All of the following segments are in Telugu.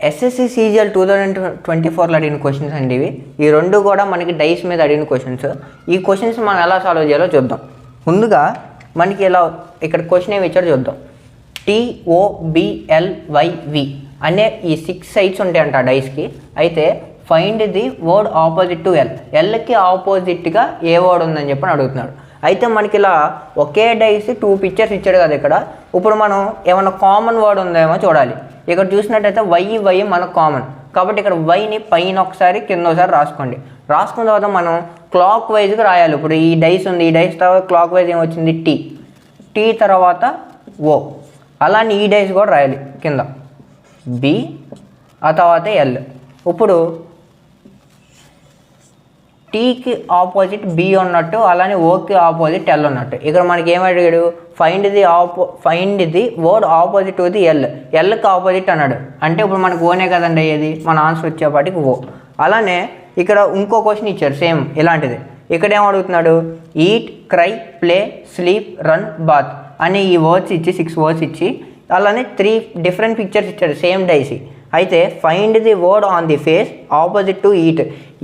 ఎస్ఎస్సి సీజీఎల్ 2024లో అడిగిన క్వశ్చన్స్ అండి ఇవి. ఈ రెండు కూడా మనకి డైస్ మీద అడిగిన క్వశ్చన్స్. ఈ క్వశ్చన్స్ మనం ఎలా సాల్వ్ చేయాలో చూద్దాం. ముందుగా మనకి ఇలా ఇక్కడ క్వశ్చన్ ఏమి ఇచ్చాడో చూద్దాం. TOBLYV అనే ఈ 6 సైడ్స్ ఉంటాయంట డైస్కి. అయితే find the word opposite to L. ఎల్కి ఆపోజిట్గా ఏ వర్డ్ ఉందని చెప్పని అడుగుతున్నాడు. అయితే మనకి ఇలా ఒకే డైస్ 2 పిక్చర్స్ ఇచ్చాడు కదా ఇక్కడ. ఇప్పుడు మనం ఏమైనా కామన్ వర్డ్ ఉందేమో చూడాలి. ఇక్కడ చూసినట్టయితే వై మనకు కామన్ కాబట్టి ఇక్కడ వైని పైన ఒకసారి కింద ఒకసారి రాసుకోండి. రాసుకున్న తర్వాత మనం క్లాక్ వైజ్గా రాయాలి. ఇప్పుడు ఈ డైస్ ఉంది, ఈ డైస్ తర్వాత క్లాక్ వైజ్ ఏమొచ్చింది టీ తర్వాత ఓ. అలానే ఈ డైస్ కూడా రాయాలి కింద బి ఆ తర్వాత ఎల్. ఇప్పుడు టీకి ఆపోజిట్ బి ఉన్నట్టు అలానే ఓకి ఆపోజిట్ ఎల్ ఉన్నట్టు. ఇక్కడ మనకి ఏమడిగాడు find the word opposite to the ఎల్కి ఆపోజిట్ అన్నాడు. అంటే ఇప్పుడు మనకు ఓనే కదండి అయ్యేది, మన ఆన్సర్ వచ్చేపాటికి ఓ. అలానే ఇక్కడ ఇంకో క్వశ్చన్ ఇచ్చారు సేమ్ ఇలాంటిది. ఇక్కడ ఏమడుగుతున్నాడు eat, cry, play, sleep, run, bath అని ఈ వర్డ్స్ ఇచ్చి 6 వర్డ్స్ ఇచ్చి అలానే 3 డిఫరెంట్ పిక్చర్స్ ఇచ్చాడు సేమ్ డైసి. అయితే find the word on the face opposite to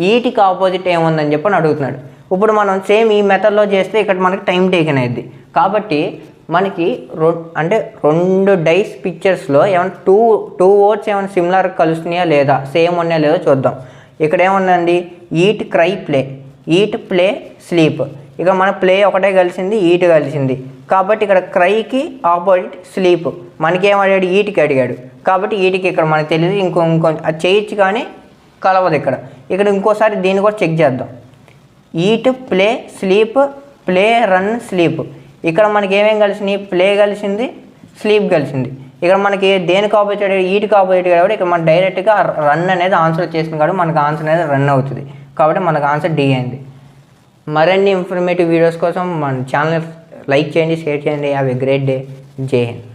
ఈట్కి ఆపోజిట్ ఏముందని చెప్పని అడుగుతున్నాడు. ఇప్పుడు మనం సేమ్ ఈ మెథడ్లో చేస్తే ఇక్కడ మనకి టైం టేకెన్ అయ్యింది. కాబట్టి మనకి అంటే 2 డైస్ పిక్చర్స్లో ఏమైనా టూ వర్డ్స్ ఏమైనా సిమిలర్ కలుస్తున్నాయా లేదా, సేమ్ ఉన్నాయా లేదో చూద్దాం. ఇక్కడ ఏముందండి eat, cry, play. Eat, play, sleep. ఇక మన ప్లే ఒకటే కలిసింది, ఈట్ కలిసింది. కాబట్టి ఇక్కడ క్రైకి ఆపోజిట్ స్లీప్. మనకేం అడిగాడు ఈట్కి అడిగాడు కాబట్టి ఈట్కి ఇక్కడ మనకు తెలియదు. ఇంకో అది చేయొచ్చు కానీ కలవదు. ఇక్కడ ఇంకోసారి దీన్ని కూడా చెక్ చేద్దాం. Eat, play, sleep, play, run, sleep. ఇక్కడ మనకి ఏమేం కలిసింది ప్లే కలిసింది, స్లీప్ కలిసింది. ఇక్కడ మనకి దేనికి ఆపోజిట్ ఈట్కి ఆపోజిట్ కాబట్టి ఇక్కడ మనం డైరెక్ట్గా రన్ అనేది ఆన్సర్ చేసింది కాబట్టి మనకు ఆన్సర్ అనేది రన్ అవుతుంది. కాబట్టి మనకు ఆన్సర్ డి అయింది. మరిన్ని ఇన్ఫర్మేటివ్ వీడియోస్ కోసం మన ఛానల్ లైక్ చేయండి, షేర్ చేయండి. Have a great day. జై హింద్.